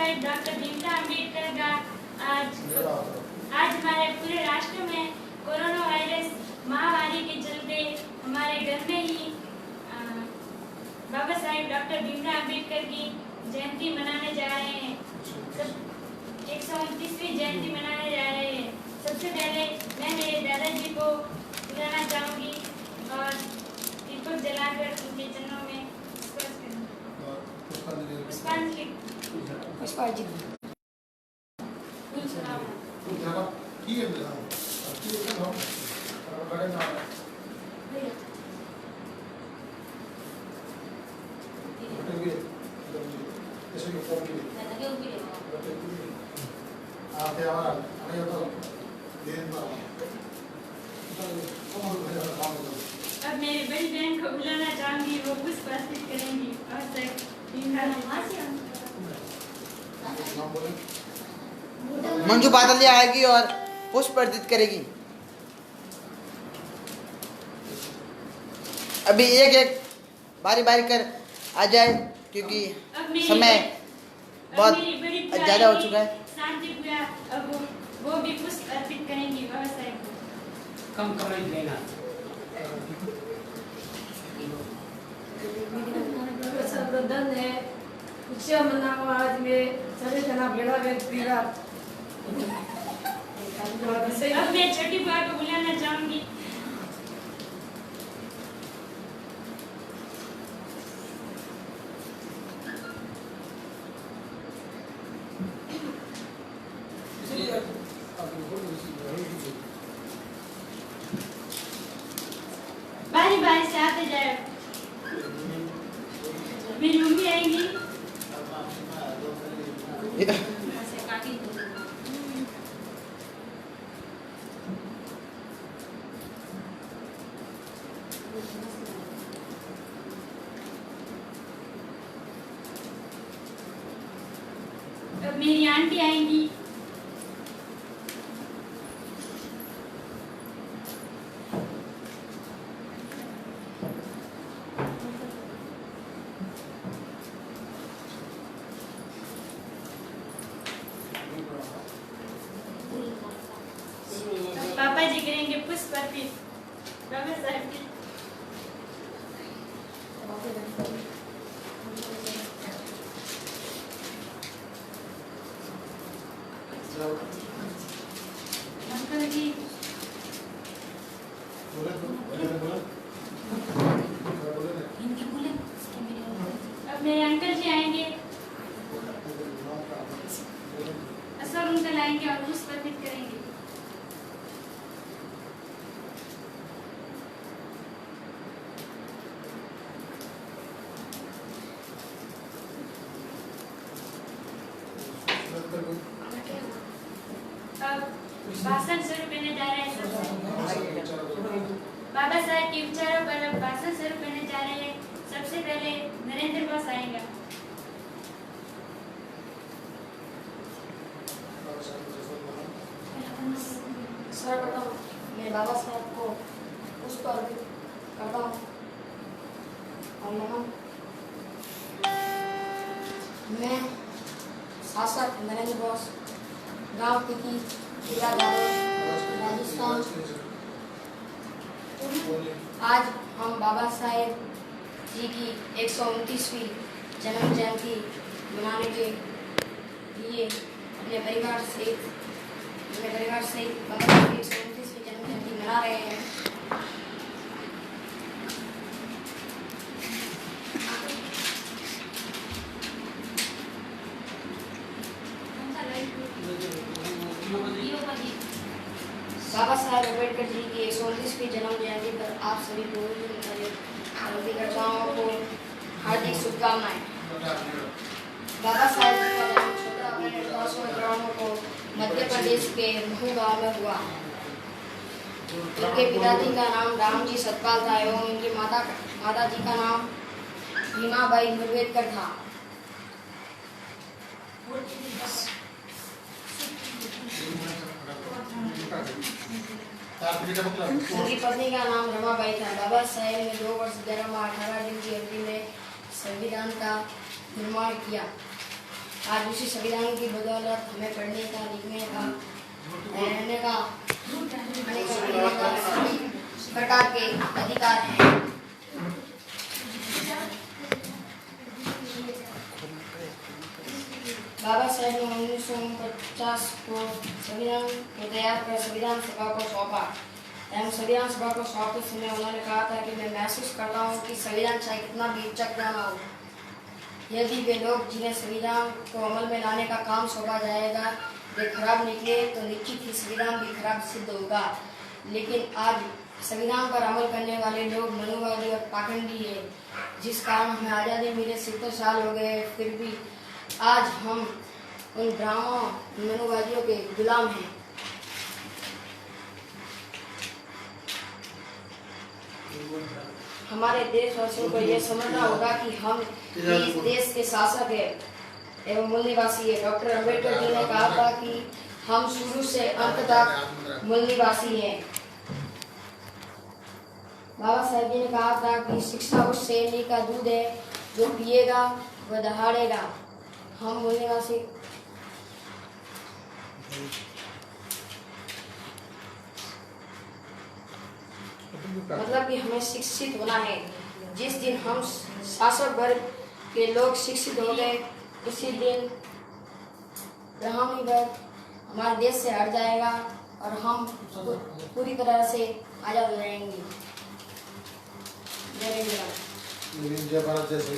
साहेब doctor Bhimrao Ambedkar का आज हमारे पूरे राष्ट्र में कोरोना वायरस महामारी के चलते हमारे घर में ही बाबा साहेब डॉक्टर भीमराव अम्बेडकर की जयंती मनाने जा रहे हैं। 129वीं जयंती मनाने जा रहे हैं। सबसे पहले मैं मेरे दादाजी को बुलाना चाहूंगी और दीपक जलाकर उनके चरणों में पुष्पांजलि अब मेरी बड़ी बहन को बुलाना चाहूंगी, वो पुष्प अर्पित करेंगी। मंजू बादल आएगी और पुष्प अर्पित करेगी। अभी एक एक बारी बारी कर आ जाए क्योंकि समय बहुत ज्यादा हो चुका है। शांति पूरा अब वो भी पुष्प अर्पित करेंगी बाबा साहेब को। कम कमेंट लेना। धन है खुशियाँ मनाओ आज में सभी जना भेड़ा पीड़ा। अब मैं छोटी बुआ को बुलाना चाहूंगी। बारी बारी से आते जाए। मेरी मम्मी आएंगी। अब मेरी आंटी आएंगी। पापा जी करेंगे पुष्प अर्पित बाबा साहब की। अंकल जी अब मेरे अंकल जी आएंगे। सब अंकल आएंगे और पुष्प अर्पित करेंगे। अब भाषण शुरू करने जा रहे हैं। बाबा साहब के विचारों पर अब भाषण शुरू करने जा रहे हैं। सबसे पहले नरेंद्र बॉस आएगा। सर्वप्रथम मैं बाबा साहब को पुष्प अर्पित करता हूँ और नमन। मैं शासक नरेंद्र बॉस गांव टिकी जिला राजस्थान। आज हम बाबा साहेब जी की 129वीं जन्म जयंती मनाने के लिए अपने परिवार सहित बाबा साहेब की 129वीं जन्म जयंती मना रहे हैं। बाबा साहेब अम्बेडकर जी की 129वीं जन्म जयंती पर आप सभी कार्यकर्ताओं को हार्दिक शुभकामनाएं। बाबा साहेब जी का जन्म 14 अप्रैल 1893 को मध्य प्रदेश के महू गांव में हुआ। इनके पिताजी का नाम रामजी सतपाल था एवं इनकी माता जी का नाम भीमाबाई अम्बेडकर था। उनकी पत्नी का नाम रमाबाई था। बाबा साहेब ने 2 वर्ष 11 माह 18 दिन की अवधि में संविधान का निर्माण किया। आज उसी संविधान की बदौलत हमें पढ़ने का, लिखने का, रहने का, खाने का, पीने का सभी प्रकार के अधिकार हैं। बाबा साहेब ने 1949 को संविधान को तैयार कर संविधान सभा को सौंपा एवं संविधान सभा को सौंपते समय उन्होंने कहा था कि मैं महसूस करता हूँ कि संविधान चाहे कितना भी चक्राना हो, यदि वे लोग जिन्हें संविधान को अमल में लाने का काम सौंपा जाएगा वे खराब निकले तो निश्चित ही संविधान भी खराब सिद्ध होगा। लेकिन आज संविधान पर अमल करने वाले लोग मनुवादी और पाखंडी है, जिस कारण हमें आज़ादी मिले 70 साल हो गए, फिर भी आज हम उन ड्रामा मनुवादियों के गुलाम हैं। हमारे देशवासियों को यह समझना होगा कि हम इस देश के शासक है एवं मूल निवासी है। डॉक्टर अम्बेडकर जी ने कहा था कि हम शुरू से अंत तक मूल निवासी हैं। बाबा साहेब जी ने कहा था कि शिक्षा उस शेरनी का दूध है जो पिएगा वह दहाड़ेगा। हम मूल निवासी मतलब कि हमें शिक्षित होना है। जिस दिन हम शासक वर्ग के लोग शिक्षित हो गए उसी दिन ब्राह्मणी वर्ग हमारे देश से हट जाएगा और हम पूरी तरह से आजाद हो जाएंगे। जय भारत जय श्री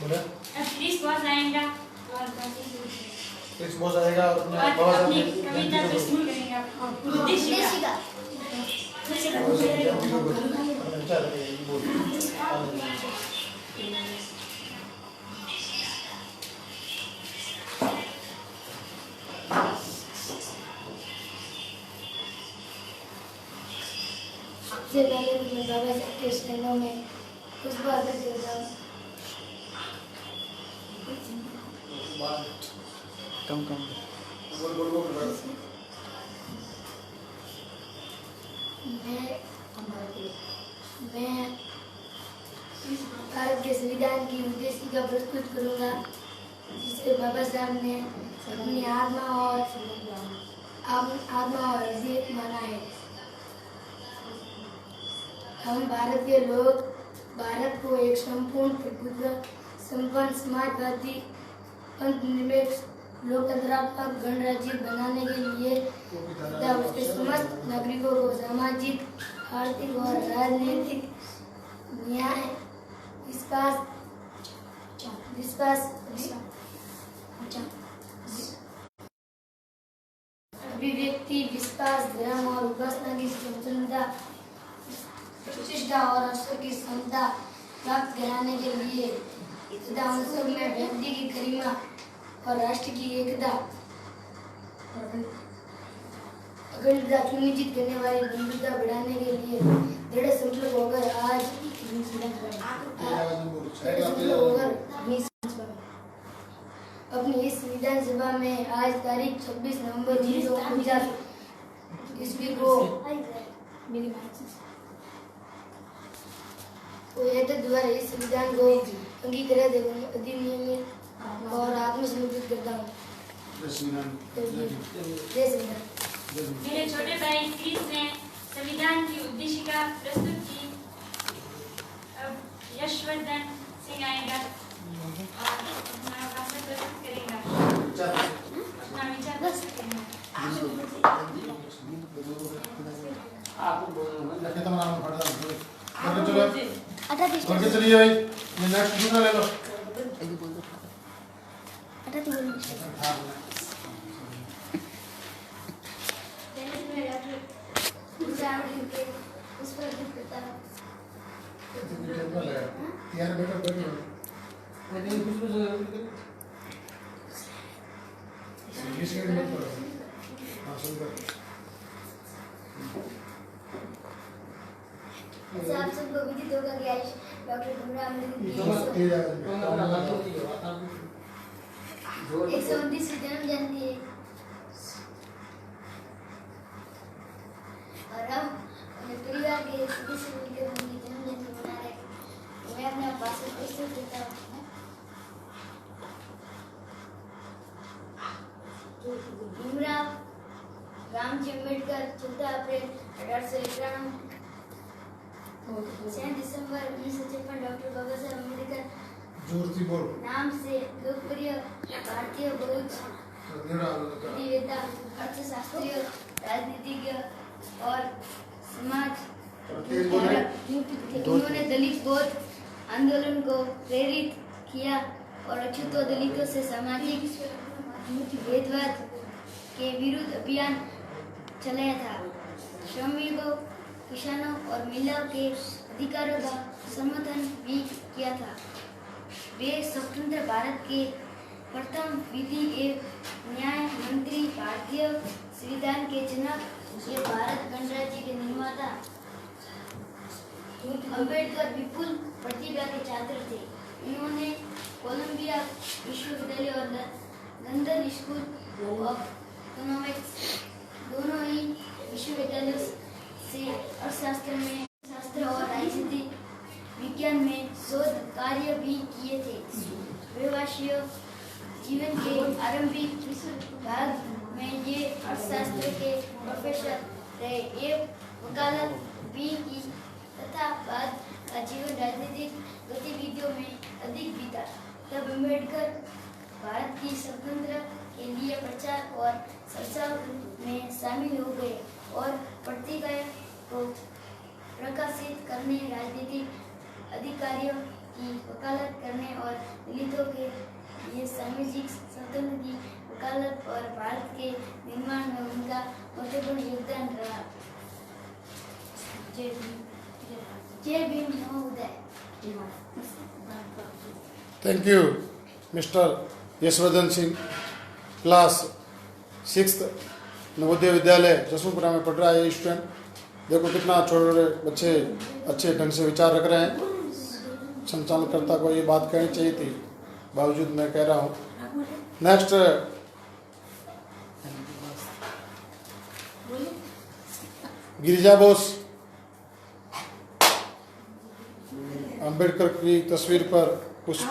अब क्रिस बॉस आएगा और बॉस आएगा और अपनी कविता प्रस्तुत करेगा। उद्देशिका सबसे पहले तो मैं बाबा साहब के चरणों में कुछ बातें करता हूँ। कम मैं भारत के संविधान की उद्देशिका प्रस्तुत करूंगा, जिसे बाबा साहब ने अपनी आत्मा और हृदय माना है। हम भारतीय लोग भारत को एक संपूर्ण प्रभुत्व संपन्न समाजवादी पंथनिरपेक्ष लोकतंत्रात्मक गणराज्य बनाने के लिए तथा उसके समस्त नागरिकों को सामाजिक, आर्थिक और राजनीतिक न्याय, अभिव्यक्ति, विश्वास, धर्म और उपासना की स्वतंत्रता, प्रतिष्ठा और अवसर की क्षमता प्राप्त कराने के लिए तथा उन सब में व्यक्ति की गरिमा और राष्ट्र की एकता अखंडता सुनिश्चित करने वाली बंधुता बढ़ाने के लिए दृढ़ संकल्प होकर अपनी इस विधानसभा में आज तारीख 26 नवंबर 1949 ईस्वी को द्वारा इस संविधान को अंगीकृत एवं अधिनियमित और आत्मसमर्पित करता हूँ। मेरे छोटे भाई क्रिस ने संविधान की उद्देशिका प्रस्तुत की। अब यशवर्धन सिंह आएगा और अपना भाषण प्रस्तुत करेगा, अपना विचार प्रस्तुत करेगा। चलिए भाई, ये नेक्स्ट दूसरा ले लो। यार बेटा बैठो, इंग्लिश में मत पढ़ो। हाँ सुन कर। आप सबको विदित होगा कि आज डॉक्टर भीमराव अम्बेडकर की 129वीं जन्म जयंती है और हम अपने परिवार के सदस्य मिलकर उनकी जन्म जयंती मना रहे हैं। मैं अपना भाषण प्रस्तुत करता हूँ। रामजी अम्बेडकर 14 अप्रैल 1891, 6 दिसंबर 1956 डॉक्टर बाबा साहब अम्बेडकर जोर से बोल नाम से लोकप्रिय भारतीय बौद्ध विद्वेता, अर्थशास्त्री, राजनीतिज्ञ और समाज सुधारक। उन्होंने दलित बौद्ध आंदोलन को प्रेरित किया और अछूतों दलितों से सामाजिक भेदभाव के विरुद्ध अभियान चलाया था। श्रमिकों, किसानों और महिलाओं के अधिकारों का समर्थन भी किया था। वे स्वतंत्र भारत के प्रथम विधि एवं न्याय मंत्री, भारतीय संविधान के जनक, ये भारत गणराज्य के निर्माता। अम्बेडकर विपुल प्रतिभा के छात्र थे। उन्होंने कोलंबिया विश्वविद्यालय और लंदन स्कूल ऑफ इकोनॉमिक्स दोनों ही विश्वविद्यालयों से अर्थशास्त्र में शास्त्र और राजनीति विज्ञान में शोध कार्य भी किए थे। व्यवसायी जीवन के आरंभिक भाग में ये अर्थशास्त्र के प्रोफेसर रहे एवं वकालत भी की तथा बाद का जीवन राजनीतिक गतिविधियों में अधिक बीता। तब अम्बेडकर भारत की स्वतंत्रता के लिए प्रचार और चर्चा में शामिल हो गए और पत्रिकाओं को प्रकाशित करने, राजनीतिक अधिकारियों की वकालत करने और दलितों के लिए सामाजिक स्वतंत्रता की वकालत और भारत के निर्माण में उनका महत्वपूर्ण योगदान रहा। जय भीम, नमोदय। Thank you mister Yashvardhan Singh, class 6 Navodaya Vidyalaya Jaswantpura में पढ़ रहा है ये स्टूडेंट। देखो कितना छोटे बच्चे अच्छे ढंग से विचार रख रहे हैं। संचालनकर्ता को ये बात कहनी चाहिए थी, बावजूद मैं कह रहा हूँ। नेक्स्ट गिरिजा बोस अंबेडकर की तस्वीर पर पुष्प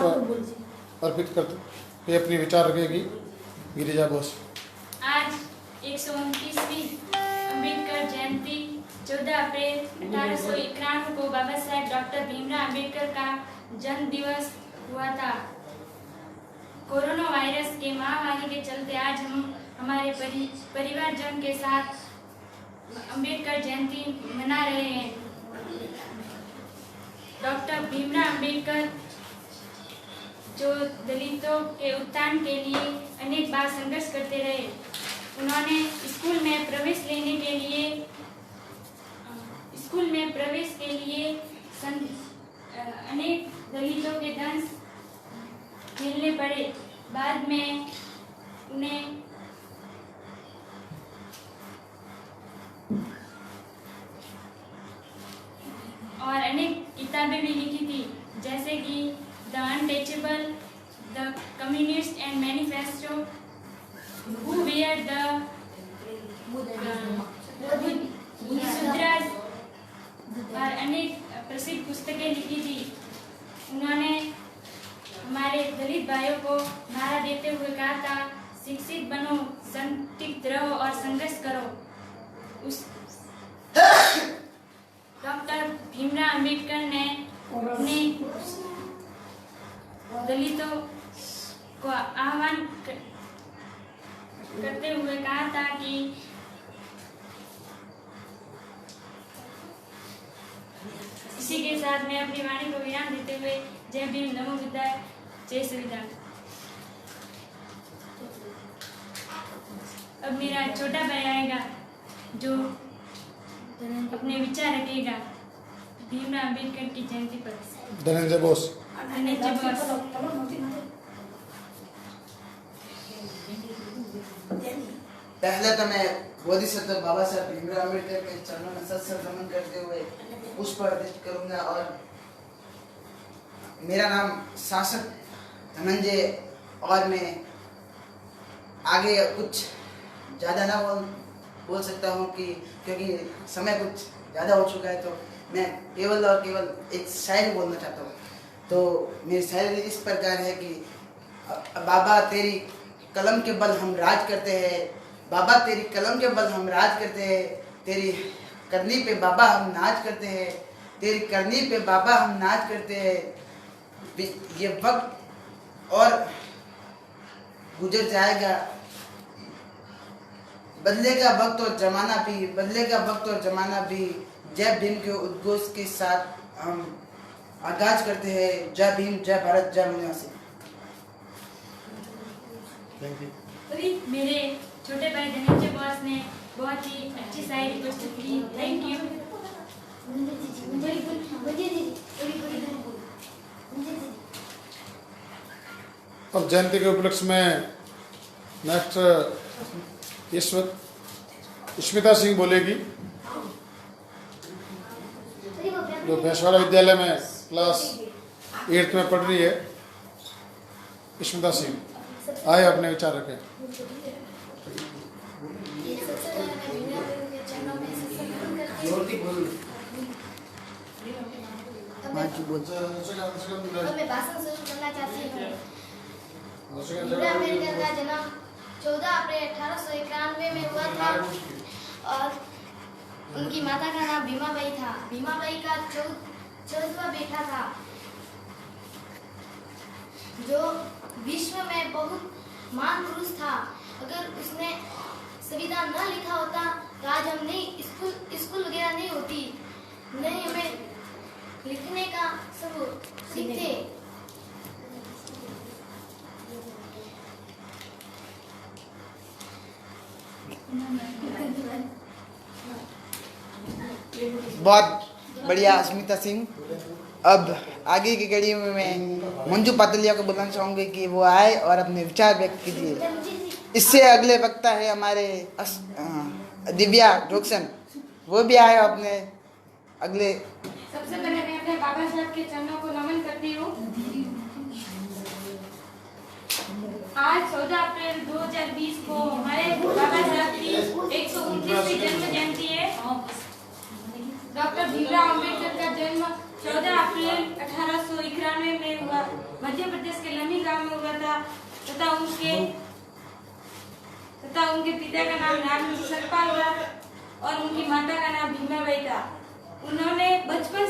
अर्पित करते हुए अपनी विचार रखेगी। गिरिजा बोस। आज 129वीं अम्बेडकर जयंती 14 अप्रैल 1891 को बाबा साहेब डॉक्टर भीमराव अम्बेडकर का जन्म दिवस हुआ था। कोरोना वायरस के महामारी के चलते आज हम हमारे परिवारजन के साथ अम्बेडकर जयंती मना रहे हैं। डॉक्टर भीमराव अम्बेडकर जो दलितों के उत्थान के लिए अनेक बार संघर्ष करते रहे। उन्होंने स्कूल में प्रवेश के लिए अनेक दलितों के दंश झेलने पड़े। बाद में उन्हें और अनेक किताबें भी लिखी थी, जैसे कि the untouchable, the communist and manifesto, who were the Shudras और अनेक प्रसिद्ध पुस्तकें लिखी थी। उन्होंने हमारे दलित भाइयों को नारा देते हुए कहा था, शिक्षित बनो, संतुलित रहो और संघर्ष करो। डॉक्टर भीमराव अम्बेडकर ने अपने दलितों को आह्वान करते हुए कहा था कि इसी के साथ मैं अपनी वाणी को विराम देते हुए जय भीम, नमो बुद्धाय, जय संविधान। अब मेरा छोटा भाई आएगा जो अपने विचार रखेगा भीमराव अम्बेडकर की जयंती पर। धनंजय बोस। धनंजय बोस। पहले तो मैं बोधिसत्व बाबा साहब भीमराव अम्बेडकर के चरणों में सत नमन करते हुए पुष्प अर्पित करूंगा। और मेरा नाम शासक धनंजय, और मैं आगे कुछ ज़्यादा ना बोल सकता हूँ कि क्योंकि समय कुछ ज़्यादा हो चुका है। तो मैं केवल और केवल एक शायरी बोलना चाहता हूँ। तो मेरी शायरी इस प्रकार है कि बाबा तेरी कलम के बल हम राज करते हैं, बाबा तेरी कलम के बल हम राज करते हैं, तेरी करनी पे बाबा हम नाच करते हैं, तेरी करनी पे बाबा हम नाच करते हैं। ये वक्त और गुजर जाएगा, बदलेगा वक्त और जमाना भी, बदलेगा वक्त और जमाना भी। जय भीम के उद्घोष के साथ हम आगाज करते हैं। जय भीम, जय भारत, जय मनुवासी। Thank you. अभी मेरे छोटे भाई धनंजय बॉस ने बहुत ही अच्छी शायरी प्रस्तुत की। Thank you. अब जयंती के उपलक्ष्य में नेक्स्ट स्मिता सिंह बोलेगी, जो भैंसवाड़ा विद्यालय में क्लास 8th में पढ़ रही है। स्मिता सिंह आए, अपने विचार रखें। मैं भाषण शुरू करना चाहती हूँ। भीमराव अम्बेडकर का जन्म 14 अप्रैल 1891 में हुआ था और उनकी माता का नाम भीमाबाई था। भीमाबाई का 14वां बेटा था, जो विश्व में बहुत महान पुरुष था। अगर उसने संविधान न लिखा होता तो आज हम नहीं स्कूल वगैरह नहीं होती, नहीं हमें लिखने का सब सीखते। बहुत बढ़िया स्मिता सिंह। अब आगे की कड़ी में मैं मंजू पातलिया को बुलाना चाहूँगी कि वो आए और अपने विचार व्यक्त कीजिए। इससे अगले वक्ता है हमारे दिव्या जोक्सन, वो भी आए अपने अगले। सबसे पहले मैं अपने बाबा साहब के चरणों को नमन करती हूँ। आज 14 अप्रैल 2020 को हमारे बाबा साहब की 129वीं जन्म जयंती है। डॉक्टर भीमराव अम्बेडकर का जन्म 14 अप्रैल 1891 में हुआ, मध्य प्रदेश के लमी गांव में हुआ था तथा उनके पिता का नाम राम सरपाल था और उनकी माता का नाम भीमाबाई था। उन्होंने बचपन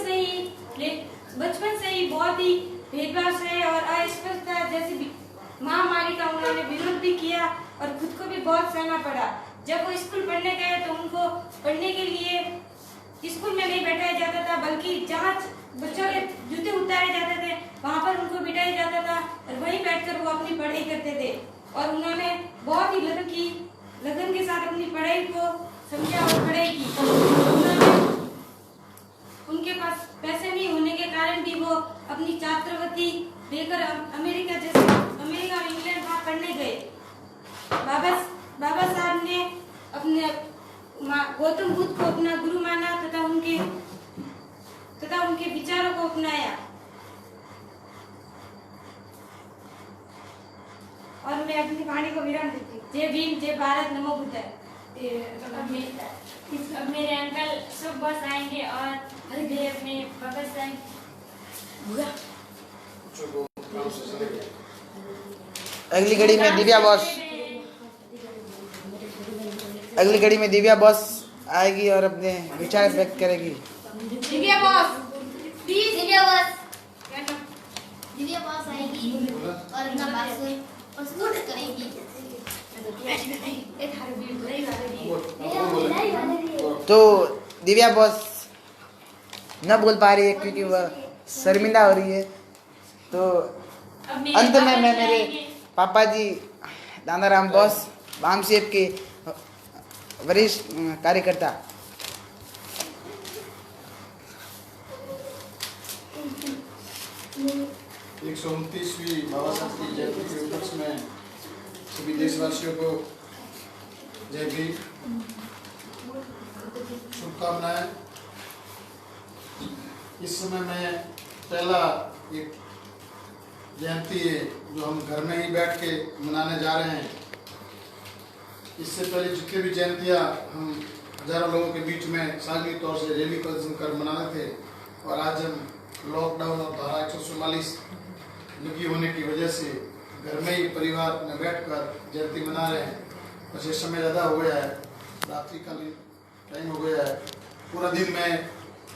से ही बहुत ही भेदभाव से और अस्पृश्यता जैसी महामारी का उन्होंने विरोध भी किया और खुद को भी बहुत सहना पड़ा। जब वो स्कूल पढ़ने गए तो उनको पढ़ने के लिए स्कूल में नहीं बैठाया जाता था, बल्कि जहाँ बच्चों के जूते उतारे जाते थे वहाँ पर उनको बिठाया जाता था और वहीं बैठकर वो अपनी पढ़ाई करते थे। और उन्होंने बहुत ही लगन के साथ अपनी पढ़ाई को समझा और पढ़ाई की। उनके पास पैसे नहीं होने के कारण भी वो अपनी छात्रवृत्ति लेकर अमेरिका और इंग्लैंड वहाँ पढ़ने गए। बाबा साहब ने अपने गौतम बुद्ध को अपना गुरु माना तथा उनके विचारों को अपनाया। और मैं अपनी वाणी को विराम देती हूँ। जय भीम, जय भारत, नमो बुद्धाय। अब मेरे अंकल सब बस आएंगे और मेरे अपने बाबा साहब अगली घड़ी में दिव्या बॉस आएगी और अपने विचार व्यक्त करेगी। दिव्या बॉस आएगी और अपना भाषण प्रस्तुत करेगी। तो दिव्या बॉस न बोल पा रही है क्योंकि वह शर्मिंदा हो रही है। तो अंत में मैं मेरे पापा जी दानाराम बॉस बामसेब के वरिष्ठ कार्यकर्ता 129वीं बाबा साहब की जयंती के उपलक्ष्य में सभी देशवासियों को जय भीम, शुभकामनाएं। इस समय मैं पहला एक जयंती है जो हम घर में ही बैठ के मनाने जा रहे हैं। इससे पहले जितने भी जयंतियाँ हम हजारों लोगों के बीच में सार्वजनिक तौर से रैली प्रदर्शन कर मनाते थे, और आज हम लॉकडाउन और धारा 144 लगी होने की वजह से घर में ही परिवार में बैठकर जयंती मना रहे हैं। वैसे समय ज़्यादा हो गया है, रात्रिकालीन टाइम हो गया है। पूरा दिन मैं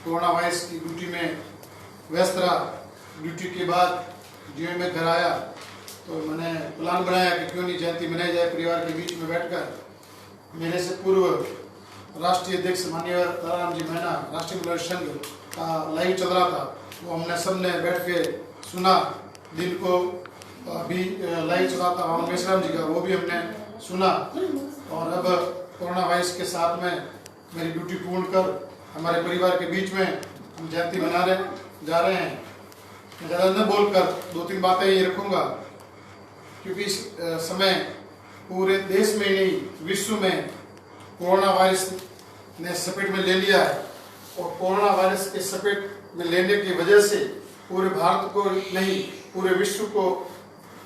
कोरोना वायरस की ड्यूटी में व्यस्त रहा। ड्यूटी के बाद जीवन में घर आया तो मैंने प्लान बनाया कि क्यों नहीं जयंती मनाई जाए परिवार के बीच में बैठकर। मेरे से पूर्व राष्ट्रीय अध्यक्ष माननीय ताराराम जी मैना राष्ट्रीय महिला संघ का लाइव चल रहा था, वो हमने सबने बैठ के सुना। दिन को अभी लाइव चला था मेश्राम जी का, वो भी हमने सुना। और अब कोरोना वायरस के साथ में मेरी ड्यूटी पूर्ण कर हमारे परिवार के बीच में हम जयंती मना जा रहे हैं। मैं ज़्यादा न बोलकर 2-3 बातें ही रखूँगा, क्योंकि इस समय पूरे देश में नहीं विश्व में कोरोना वायरस ने सपेट में ले लिया है। और कोरोना वायरस के सपेट में लेने की वजह से पूरे भारत को नहीं पूरे विश्व को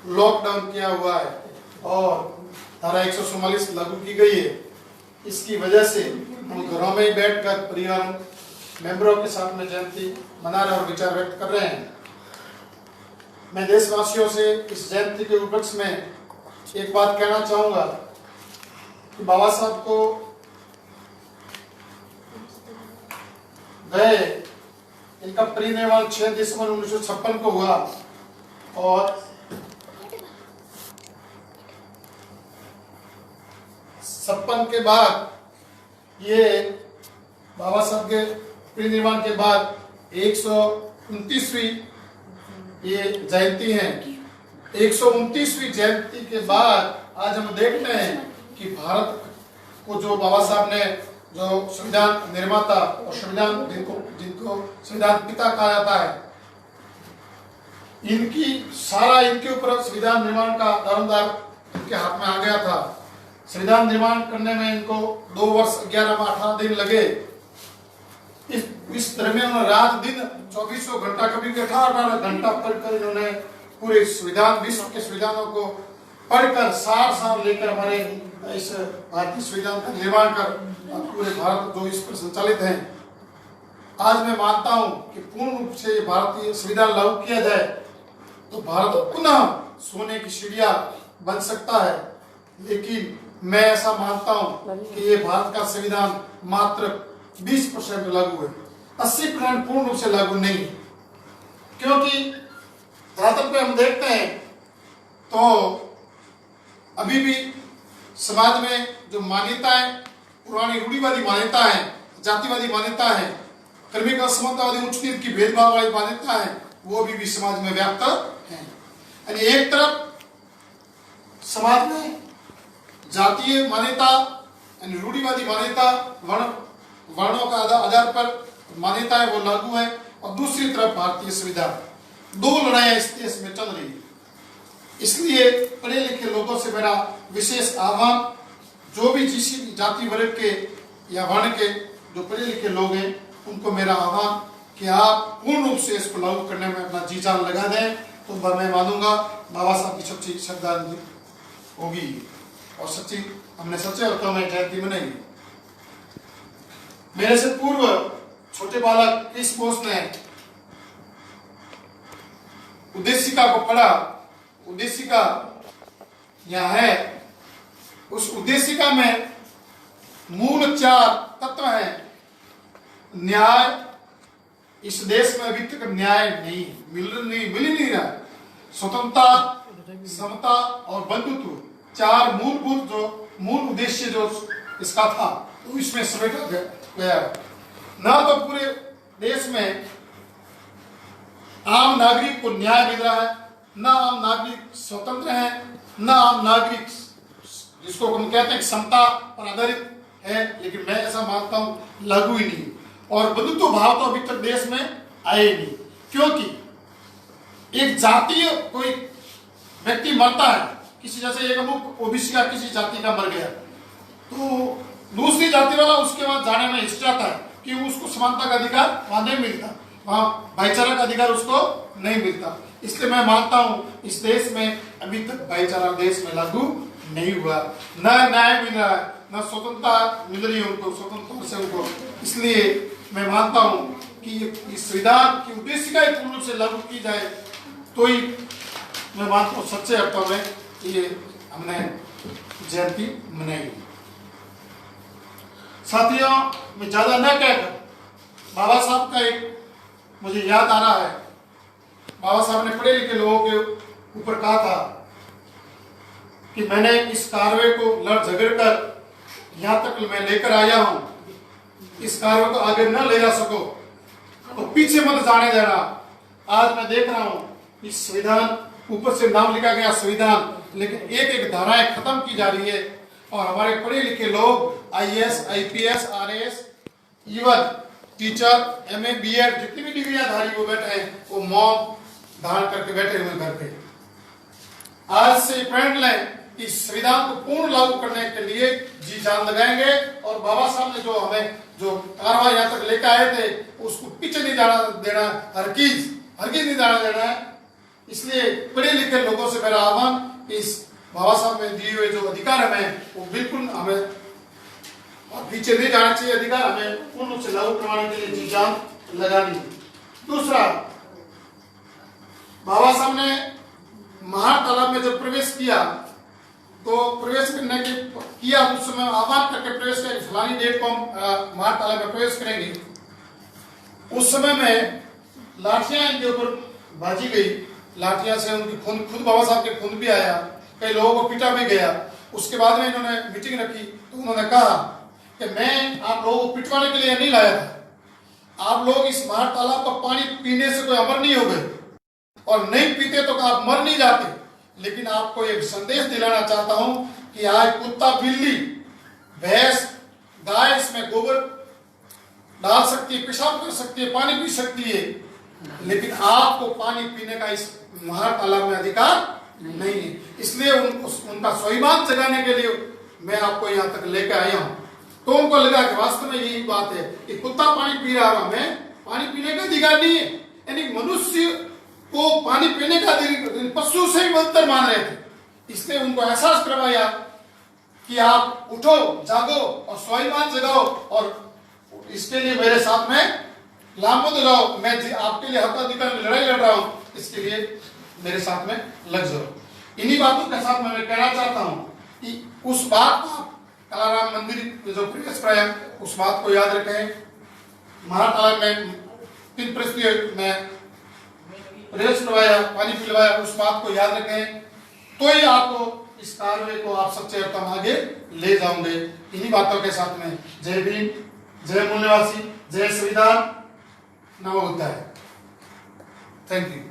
लॉकडाउन किया हुआ है और धारा 144 लागू की गई है। इसकी वजह से हम घरों में ही बैठकर परिवार मेंबरों के साथ में जयंती मना रहे और विचार व्यक्त कर रहे हैं। मैं देशवासियों से इस जयंती के उपलक्ष्य में एक बात कहना चाहूँगा कि बाबा साहब को गए इनका परिनिर्वाण 6 दिसंबर 1956 को हुआ और 56 के बाद ये बाबा साहब के परिनिर्वाण के बाद 129वीं ये जयंती है। 129वीं जयंती के बाद आज हम देखते हैं कि भारत को जो बाबा साहब ने जो संविधान निर्माता और संविधान जिनको संविधान पिता कहा जाता है, इनकी सारा इनके ऊपर संविधान निर्माण का दारोमदार इनके हाथ में आ गया था। संविधान निर्माण करने में इनको 2 वर्ष 11 माह 18 दिन लगे। इस दरमियान रात दिन 24 घंटा कभी 18 घंटा पढ़कर इन्होंने पूरे संविधान विश्व के संविधानों को पढ़कर सार लेकर हमारे इस भारतीय संविधान का निर्माण कर पूरे भारत जो इस पर संचालित है। आज मैं मानता हूं कि पूर्ण रूप से भारतीय संविधान लागू किया जाए तो भारत पुनः सोने की चिड़िया बन सकता है। लेकिन मैं ऐसा मानता हूं कि ये भारत का संविधान मात्र 20% लागू है, 80% पूर्ण रूप से लागू नहीं। क्योंकि धरातल पे हम देखते हैं तो अभी भी समाज में जो मान्यताएं, पुरानी रूढ़िवादी मान्यता है, जातिवादी मान्यता है, कर्मिक असमानतावादी उच्च नीच की भेदभाव वाली मान्यता है, वो भी समाज में व्याप्त है। यानी एक तरफ समाज में जातीय मान्यता यानी रूढ़िवादी मान्यता, वर्णों का आधार पर मान्यताएं वो लागू है, और दूसरी तरफ भारतीय संविधान। 2 लड़ाइयां इस देश में चल रही है। इसलिए पढ़े लिखे लोगों से मेरा विशेष आह्वान, जो भी जिस जाति वर्ग के या वर्ण के जो पढ़े लिखे लोग हैं, उनको मेरा आह्वान कि आप पूर्ण रूप से इसको लागू करने में अपना जी जान लगा दें, तो मैं मानूंगा बाबा साहब की सच्ची श्रद्धांजलि होगी और हमने सच्चे अर्थों में जयंती मनाई। मेरे से पूर्व छोटे बालक क्रिस बोस ने उद्देशिका को पढ़ा। उद्देशिका यह है, उस उद्देशिका में मूल 4 तत्व हैं। न्याय, इस देश में अभी तक न्याय मिल नहीं रहा। स्वतंत्रता, समता और बंधुत्व, 4 मूलभूत जो मूल उद्देश्य जो इसका था तो इसमें समेटा गया। ना तो पूरे देश में आम नागरिक को न्याय मिल रहा है, ना आम नागरिक स्वतंत्र है, ना आम नागरिक जिसको हम कहते हैं समता पर आधारित है। लेकिन मैं ऐसा मानता हूं लागू ही नहीं, और बंधुत्व भाव तो अभी तक देश में आए नहीं। क्योंकि एक जातीय कोई व्यक्ति मरता है, किसी जैसे एक अमुक ओबीसी का किसी जाति का मर गया, तो दूसरी जाति वाला उसके बाद जाने में हिचकिचाता है कि उसको समानता का अधिकार वहां नहीं मिलता, वहां भाईचारा का अधिकार उसको नहीं मिलता। इसलिए मैं मानता हूं इस देश में अभी तक भाईचारा देश में लागू नहीं हुआ, न न्याय मिल रहा है, न स्वतंत्रता मिल रही है उनको, स्वतंत्रता से उनको। इसलिए मैं मानता हूं कि इस संविधान की उद्देशिका पूर्ण रूप से लागू की जाए तो ही मैं मानता हूं सच्चे अर्थों में ये हमने जयंती मनाई। साथियों, मैं ज़्यादा न कहकर बाबा साहब का एक मुझे याद आ रहा है। बाबा साहब ने पढ़े लिखे लोगों के ऊपर कहा था कि मैंने इस कारवे को लड़ झगड़ कर यहाँ तक मैं लेकर आया हूँ, इस कारवे को आगे न ले जा सको तो पीछे मत जाने देना। आज मैं देख रहा हूँ इस संविधान, ऊपर से नाम लिखा गया संविधान, लेकिन एक एक धाराएं खत्म की जा रही है और हमारे पढ़े लिखे लोग IAS, IPS, RAS, even teacher, MA, BEd जितनी भी डिग्रियाधारी वो बैठे हैं, वो मौन धारण करके बैठे हुए घर पे। आज से प्रण लें, इस संविधान को पूर्ण लागू करने के लिए जी जान लगाएंगे और बाबा साहब ने जो हमें जो कारवां यहाँ तक लेकर आए थे उसको पीछे नहीं जाना देना, हरगिज नहीं जाना देना है। इसलिए पढ़े लिखे लोगों से मेरा आह्वान, इस बाबा साहब में दिए हुए जो अधिकार हमें वो बिल्कुल हमें पीछे नहीं जाना चाहिए, अधिकार हमें पूर्ण रूप से लागू करवाने के लिए जी जान लगानी। दूसरा, बाबा साहब ने महान तालाब में जब प्रवेश किया तो प्रवेश करने के किया उस समय आह्वान करके प्रवेश किया, फलानी डेट को हम महान तालाब में प्रवेश करेंगे। उस समय में लाठियां इनके ऊपर बाजी गई, लाठियां से उनकी खून, खुद बाबा साहब के खून भी आया, कई लोगों को पीटा भी गया। उसके बाद में इन्होंने मीटिंग रखी तो उन्होंने कहा कि मैं आप लोगों को पिटवाने के लिए नहीं लाया था, आप लोग इस महान तालाब का पानी पीने से कोई अमर नहीं हो गए और नहीं पीते तो आप मर नहीं जाते, लेकिन आपको एक संदेश दिलाना चाहता हूं कि आज कुत्ता, बिल्ली, भैंस, गाय इसमें गोबर डाल सकती है, पेशाब कर सकती है, पानी पी सकती है, लेकिन आपको पानी पीने का इस महान तालाब में अधिकार नहीं है। इसलिए उनका स्वाभिमान जगाने के लिए मैं आपको यहाँ तक लेकर आया हूँ। तो उनको लगा कि वास्तव में यही बात है कि कुत्ता पानी पी रहा है, हमें पानी पीने का अधिकार नहीं है। यानी मनुष्य को पानी पीने का पशु से भी बदतर मान रहे थे। इसलिए उनको एहसास करवाया कि आप उठो, जागो और स्वाभिमान जगाओ और इसके लिए मेरे साथ में लामबंद रहो। मैं आपके लिए हक अधिकार में लड़ाई लड़ रहा हूं, इसके लिए मेरे साथ में लग जाओ। इन्हीं बातों के साथ मैं कहना चाहता हूं कि उस बात को, कालाराम मंदिर में जो प्रवेश कराया उस बात को याद रखें। महातालाब में 3 परिस्थितियों में प्रवेश करवाया, पानी पिलवाया, उस बात को याद रखें, तो ही आपको इस कार्य को आप सच्चे अर्थों में आगे ले जाओगे। इन्हीं बातों के साथ में जय भीम, जय मूल्यवासी, जय संविधान, नमो बुद्धाय। Thank you.